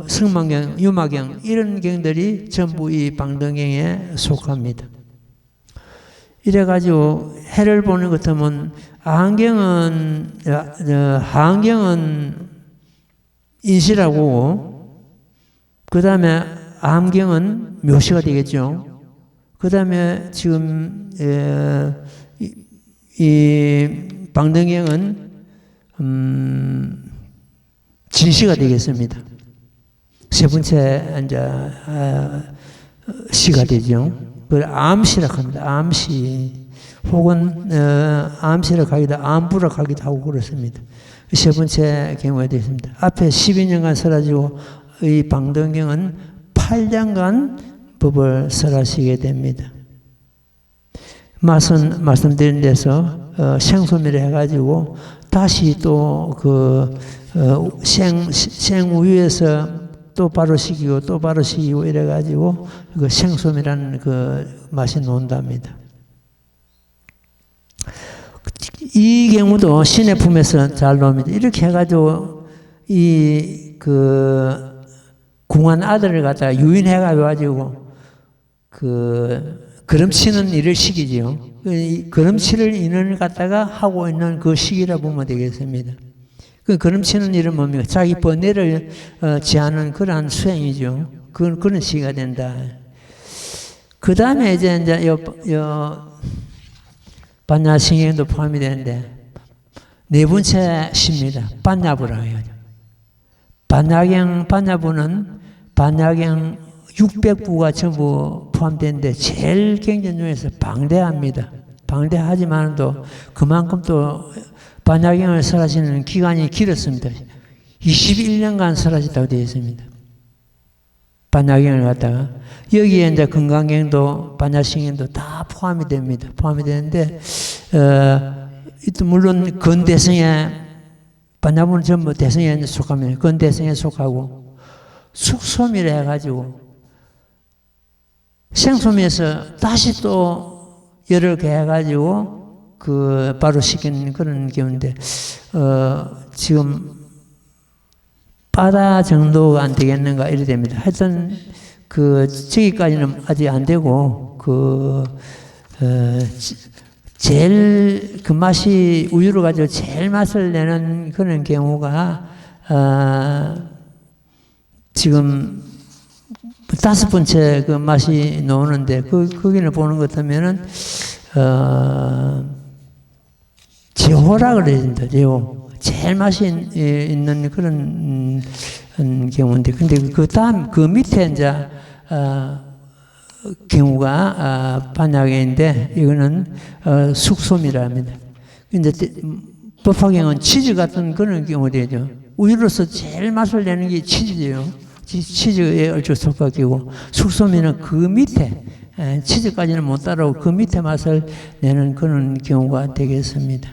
승만경, 유마경 이런 경들이 전부 이 방등경에 속합니다. 이래가지고 해를 보는 것 같으면 하안경은 인시라고 그 다음에 암경은 묘시가 되겠죠. 그 다음에 지금 이 방등경은 진시가 되겠습니다. 세 번째 이제 시가 되죠. 그걸 암시라고 합니다. 암시 혹은 암시라고 하기도 암부라고 하기도 하고 그렇습니다. 세 번째 경우가 되겠습니다. 앞에 12년간 설하시고 이 방등경은 8년간 법을 설하시게 됩니다. 맛은 말씀드린 데서 생소미를 해가지고 다시 또 그 생우유에서 또 바로 시키고 또 바로 시키고 이래가지고 그 생소미라는 그 맛이 논답니다. 이 경우도 신의 품에서 잘 나옵니다. 이렇게 해가지고 이 그 궁한 아들을 갖다가 유인해가지고 그 그름치는 일을 시키지요. 그름치를 인을 갖다가 하고 있는 그 시기라 보면 되겠습니다. 그 그름치는 일은 뭡니까? 자기 번뇌를 제하는 그러한 수행이죠. 그런 시기가 된다. 그 다음에 이제 반야승행도 포함이 되는데 네 번째 시입니다. 반야부라고 해요. 반야부는 반야경 600부가 전부 포함되는데 제일 경전 중에서 방대합니다. 방대하지만도 그만큼 또 반야경을 설하시는 기간이 길었습니다. 21년간 설하셨다고 되어 있습니다. 반야경을 갖다가 여기에 이제 건강경도 반야승행도 다 포함이 됩니다. 포함이 되는데 물론 건대성에 반야부는 전부 대성에 속합니다. 건대성에 속하고 숙소미를 해가지고 생소미에서 다시 또 열을 개해가지고 그 바로 시키는 그런 경우인데 지금 바다 정도가 안 되겠는가 이래 됩니다. 하여튼 저기까지는 아직 안 되고, 제일 그 맛이 우유를 가지고 제일 맛을 내는 그런 경우가, 지금 5번째 그 맛이 나오는데, 거기는 보는 것 같으면은, 제호라 그래야 된다, 제호. 제일 맛이 있는 그런 경우인데, 근데 그 다음, 그 밑에 이제, 경우가 반야경인데, 이거는 숙솜이라 합니다. 이제 법화경은 치즈 같은 그런 경우 되죠. 우유로서 제일 맛을 내는 게 치즈예요. 치즈에 얼추 속하기고, 숙솜이는 그 밑에, 치즈까지는 못 따라오고 그 밑에 맛을 내는 그런 경우가 되겠습니다.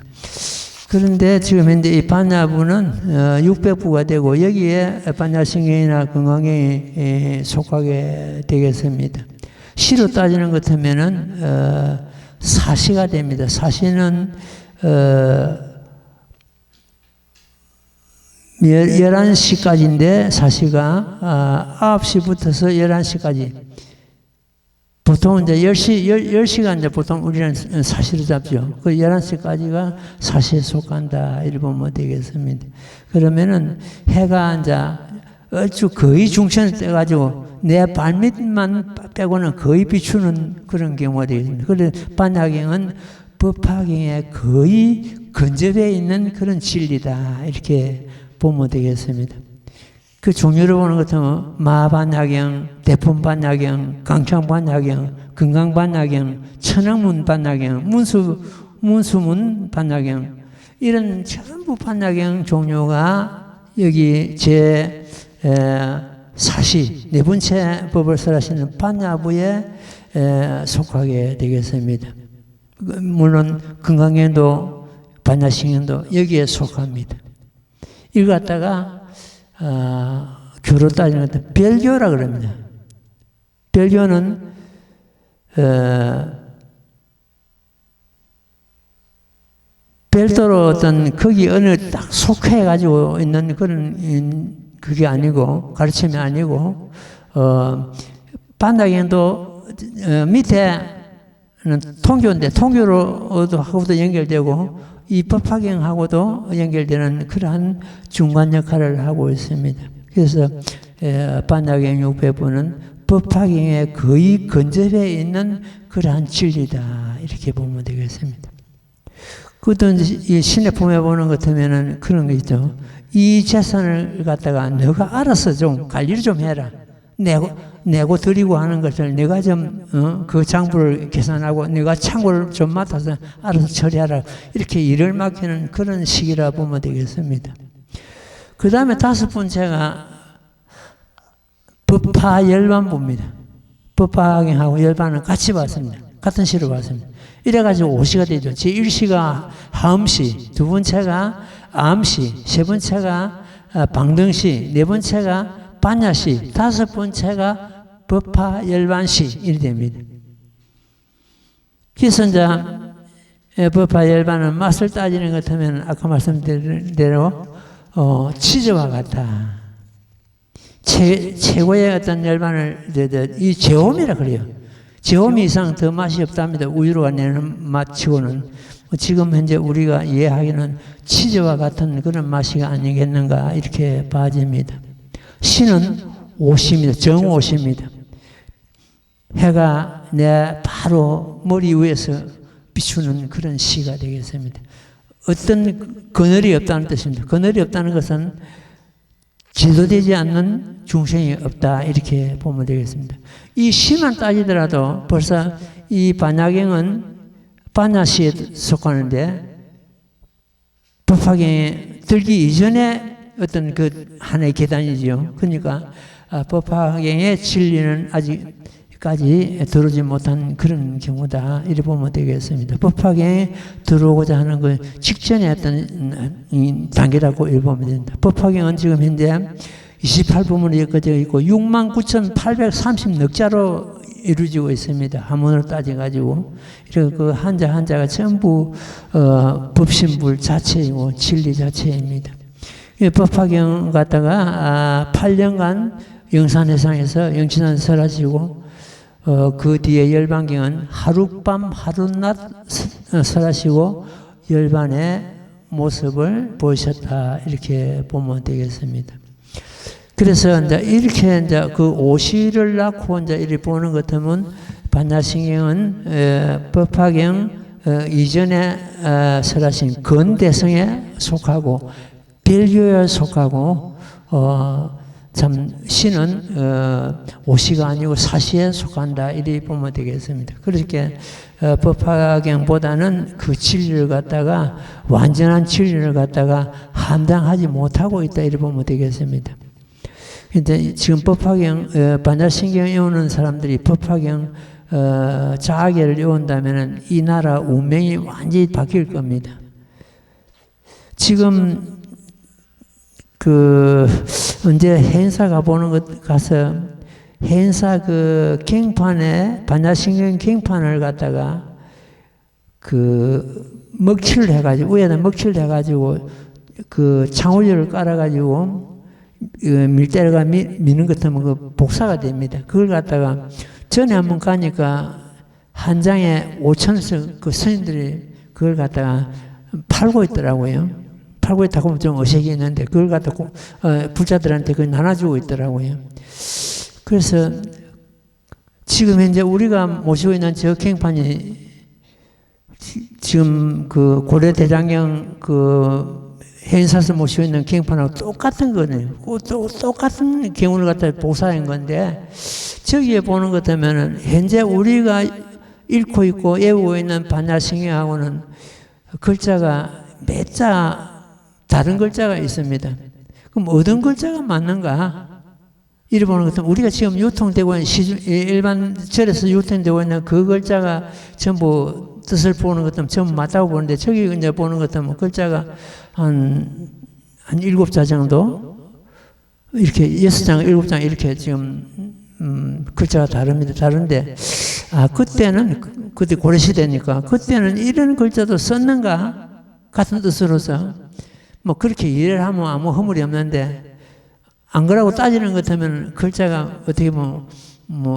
그런데 지금 현재 이 반야부는 600부가 되고, 여기에 반야신경이나 건강경이 속하게 되겠습니다. 시로 따지는 것 같으면은 사시가 됩니다. 사시는 11시까지인데, 사시가 9시부터서 11시까지. 보통 이제 10시간 이제 보통 우리는 사시로 잡죠. 그 11시까지가 사시에 속한다. 이렇게 보면 되겠습니다. 그러면은 해가 이제 얼추 거의 중천을 떼가지고 내 발밑만 빼고는 거의 비추는 그런 경우가 되겠습니다. 그래서 반야경은 법화경에 거의 근접해 있는 그런 진리다. 이렇게 보면 되겠습니다. 그 종류로 보는 것 같으면 마반야경, 대품반야경, 강창반야경, 건강반야경, 천왕문반야경, 문수문반야경, 이런 전부 반야경 종류가 여기 제 사시 네 번째 법을 설하시는 반야부에 속하게 되겠습니다. 물론 건강경도 반야신경도 여기에 속합니다. 이거 갖다가 교로 따지는 것은 별교라 그럽니다. 별교는 별도로 어떤 거기 어느 딱 속해 가지고 있는 그런 그게 아니고 가르침이 아니고 반야경도 밑에는 통교인데 통교로도 하고도 연결되고 이 법화경하고도 연결되는 그러한 중간 역할을 하고 있습니다. 그래서 반야경 600부는 법화경에 거의 근접해 있는 그러한 진리다. 이렇게 보면 되겠습니다. 그것도 이 신의 품에 보는 것 같으면은 그런 거 있죠. 이 재산을 갖다가 너가 알아서 좀 관리를 좀 해라. 내고 드리고 하는 것을 내가 좀, 그 장부를 계산하고 내가 창고를 좀 맡아서 알아서 처리하라. 이렇게 일을 맡기는 그런 시기라 보면 되겠습니다. 그 다음에 5번째가 법화열반부입니다. 법화경하고 열반은 같이 봤습니다. 같은 시로 봤습니다. 이래가지고 5시가 되죠. 제1시가 하음시, 두 번째가 암시, 세 번째가 방등시, 네 번째가 반야시, 5번째가 법화열반시 이렇게 됩니다. 그래서 이제 법화열반은 맛을 따지는 것 같으면 아까 말씀드린 대로 치즈와 같다. 최고의 어떤 열반을 이 제홈이라 그래요. 제홈 이상 더 맛이 없답니다. 우유로가 내는 맛치고는. 지금 현재 우리가 이해하기는 치즈와 같은 그런 맛이 아니겠는가 이렇게 봐집니다. 시는 옷입니다. 정옷입니다. 해가 내 바로 머리 위에서 비추는 그런 시가 되겠습니다. 어떤 그늘이 없다는 뜻입니다. 그늘이 없다는 것은 지도되지 않는 중생이 없다 이렇게 보면 되겠습니다. 이 시만 따지더라도 벌써 이 반야경은 반야시에 속하는데 법화경에 들기 이전에 어떤 그 하나의 계단이지요. 그러니까 법화경의 진리는 아직까지 들어오지 못한 그런 경우다. 이렇게 보면 되겠습니다. 법화경에 들어오고자 하는 그 직전의 어떤 단계라고 이렇게 보면 됩니다. 법화경은 지금 현재 28부문으로 엮어져 있고 69,830넉자로 이루어지고 있습니다. 한문으로 따져가지고. 이렇게 그 한자 한자가 전부 법신불 자체이고 진리 자체입니다. 이 법화경 갖다가 8년간 영산회상에서 영신은 설하시고 그 뒤에 열반경은 하룻밤 하룻낮 설하시고 열반의 모습을 보이셨다 이렇게 보면 되겠습니다. 그래서 이제 이렇게 이제 그 오시를 낳고 이제 이렇게 보는 것 같으면 반야신경은 법화경 이전에 설하신 근대성에 속하고 별교에 속하고 참 시는 오시가 아니고 사시에 속한다 이렇게 보면 되겠습니다. 그렇게 법화경보다는 그 진리를 갖다가 완전한 진리를 갖다가 감당하지 못하고 있다 이렇게 보면 되겠습니다. 근데 지금 법화경 반야신경 외우는 사람들이 법화경 자아계를 외운다면 이 나라 운명이 완전히 바뀔 겁니다. 지금 언제 행사 가보는 것 가서 행사 그 갱판에 반야신경 갱판을 갖다가 먹칠을 해가지고 위에다 먹칠을 해가지고 그 창호지를 깔아가지고 밀대가 미는 것 같으면 그 복사가 됩니다. 그걸 갖다가 전에 한번 가니까 한 장에 5,000석 그 스님들이 그걸 갖다가 팔고 있더라고요. 팔고 있다고 하면 좀 어색이 있는데 그걸 갖다가 불자들한테 그걸 나눠주고 있더라고요. 그래서 지금 현재 우리가 모시고 있는 저 갱판이 지금 그 고려대장경 행사에서 모시고 있는 갱판하고 똑같은 거네요. 똑같은 경우를 갖다 복사한 건데, 저기에 보는 것 같으면, 현재 우리가 읽고 있고 외우고 있는 반야신경하고는 글자가 몇 자 다른 글자가 있습니다. 그럼 어떤 글자가 맞는가? 이래 보는 것 같으면, 우리가 지금 유통되고 있는 일반 절에서 유통되고 있는 그 글자가 전부 뜻을 보는 것 같으면 전부 맞다고 보는데, 저기 이제 보는 것 같으면 글자가 한 7자 정도? 이렇게 6장, 7장 이렇게 지금, 글자가 다릅니다. 다른데, 그때 고려시대니까, 그때는 이런 글자도 썼는가? 같은 뜻으로서. 뭐 그렇게 이해를 하면 아무 허물이 없는데, 안 그러고 따지는 것 같으면 글자가 어떻게 뭐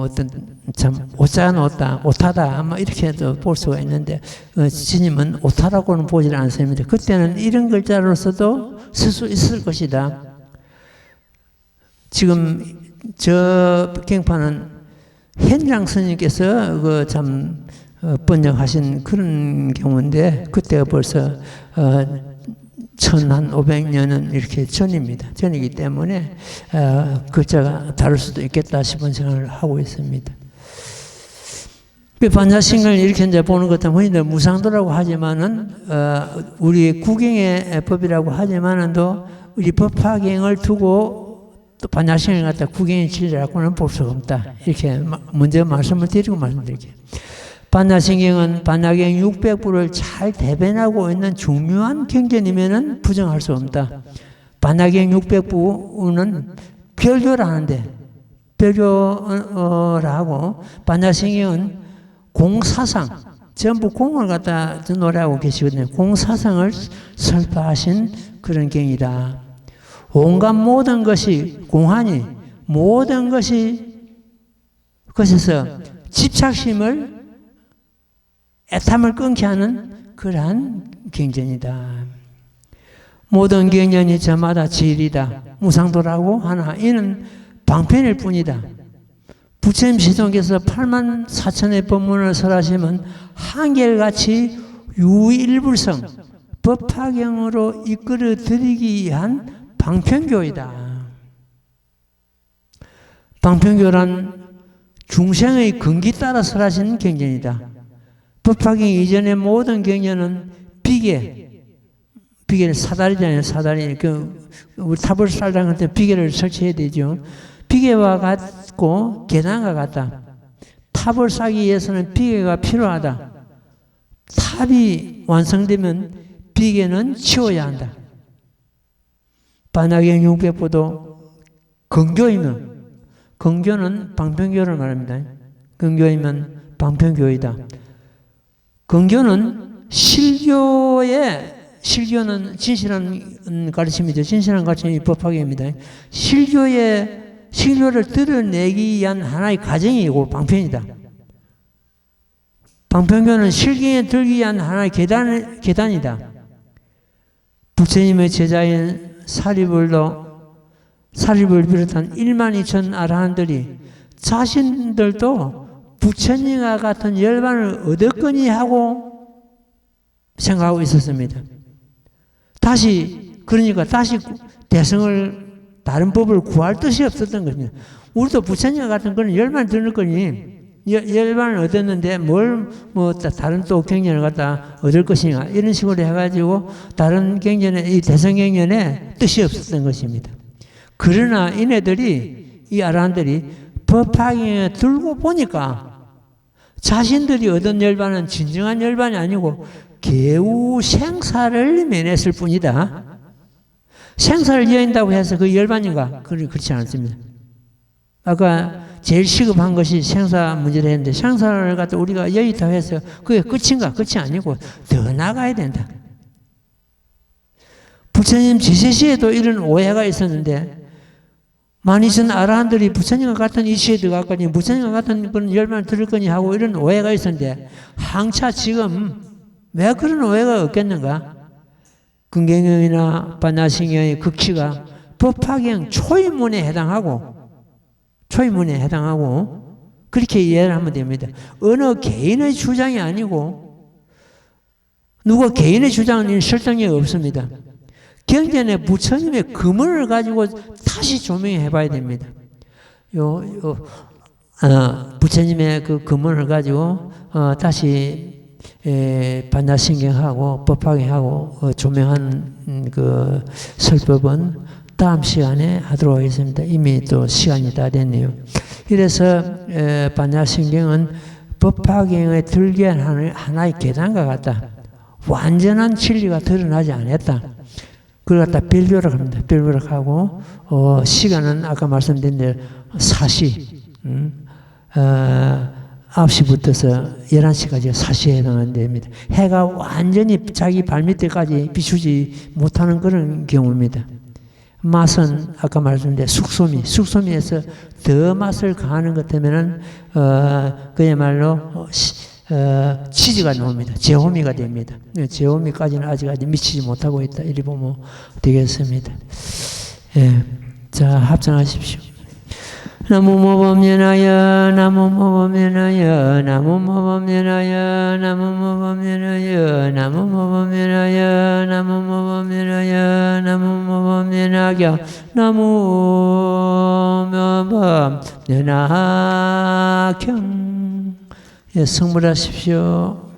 어떤 참 오자는 오타다 아마 이렇게도 볼 수가 있는데 스님은 오타라고는 보질 않습니다. 그때는 이런 글자로서도 쓸 수 있을 것이다. 지금 저 갱판은 현장 스님께서 번역하신 그런 경우인데 그때가 벌써 1500년은 이렇게 전이기 때문에 글자가 다를 수도 있겠다 싶은 생각을 하고 있습니다. 반야신경을 이렇게 이제 보는 것 같으면 흔히들 무상도라고 하지만은 우리 구경의 법이라고 하지만은 또 우리 법화경을 두고 또 반야신경을 갖다 구경의 진리라고는 볼 수가 없다. 이렇게 먼저 말씀을 드리고 말씀드릴게요. 반야신경은 반야경 600부를 잘 대변하고 있는 중요한 경전이면은 부정할 수 없다. 반야경 600부는 별교라는데, 별교라고 반야신경은 공사상, 전부 공을 갖다 노래하고 계시거든요. 공사상을 설파하신 그런 경이다. 온갖 모든 것이 공하니 모든 것에서 집착심을 애탐을 끊게 하는 그러한 경전이다. 모든 경전이 저마다 진리다. 무상도라고 하나 이는 방편일 뿐이다. 부처님 시종께서 84,000의 법문을 설하시면 한결같이 유일불성 법화경으로 이끌어 드리기 위한 방편교이다. 방편교란 중생의 근기 따라 설하시는 경전이다. 법화경 이전의 모든 경전은 비계를 사다리잖아요. 사다리. 우리 탑을 살다 때 비계를 설치해야 되죠. 비계와 같고 계단과 같다. 탑을 쌓기 위해서는 비계가 필요하다. 탑이 완성되면 비계는 치워야 한다. 반야경 600부도 근교는 방편교를 말합니다. 근교이면 방편교이다. 근교는 실교는 진실한 가르침이죠. 진실한 가르침이 법화경입니다. 실교의 식료를 드러내기 위한 하나의 과정이고 방편이다. 방편교는 실경에 들기 위한 하나의 계단이다. 부처님의 제자인 사리불을 비롯한 1만 2천 아라한들이 자신들도 부처님과 같은 열반을 얻었거니 하고 생각하고 있었습니다. 그러니까 다시 대성을 다른 법을 구할 뜻이 없었던 겁니다. 우리도 부처님과 같은 그런 열반을 들을 거니 열반을 얻었는데 다른 또 경전을 갖다 얻을 것이냐 이런 식으로 해가지고 다른 경전에 이 대성 경전에 뜻이 없었던 것입니다. 그러나 이 아라한들이 법화경에 들고 보니까 자신들이 얻은 열반은 진정한 열반이 아니고 개우 생사를 면했을 뿐이다. 생사를 이어인다고 해서 그 열반인가? 그렇지 않습니다. 아까 제일 시급한 것이 생사 문제를 했는데 생사를 갖다 우리가 여의다 해서 그게 끝인가? 끝이 아니고 더 나가야 된다. 부처님 지세시에도 이런 오해가 있었는데 만이천 아라한들이 부처님과 같은 이치에 들어갔거니 부처님과 같은 그런 열반을 들을 거니 하고 이런 오해가 있었는데 항차 지금 왜 그런 오해가 없겠는가? 근경영이나 반야신경의 극치가 법화경 초입문에 해당하고 그렇게 이해를 하면 됩니다. 어느 개인의 주장이 아니고 누가 개인의 주장은 설득력이 없습니다. 경전에 부처님의 금언을 가지고 다시 조명해 봐야 됩니다. 부처님의 그 금언을 가지고 다시 반야신경하고 법화경하고 조명한 그 설법은 다음 시간에 하도록 하겠습니다. 이미 또 시간이 다 됐네요. 이래서 반야신경은 법화경에 들게 하는 하나의 계단과 같다. 완전한 진리가 드러나지 않았다. 그걸 갖다 별벼락 합니다. 별벼락 하고 시간은 아까 말씀드린 대로 9시부터서 11시까지 사시에 해당하는 데입니다. 해가 완전히 자기 발밑에까지 비추지 못하는 그런 경우입니다. 맛은 아까 말씀드린 숙소미에서 더 맛을 가하는 것 때문에는 그야말로 치즈가 나옵니다. 제호미가 됩니다. 제호미까지는 아직 미치지 못하고 있다. 이리 보면 되겠습니다. 예. 자, 합장하십시오. 나무모범연하여 나무모범연하여 나무모범연하여 나무모범연하여 나무모범연하여 나무모범연하여 나무모범연하여 나무모범연하경. 예, 성불하십시오.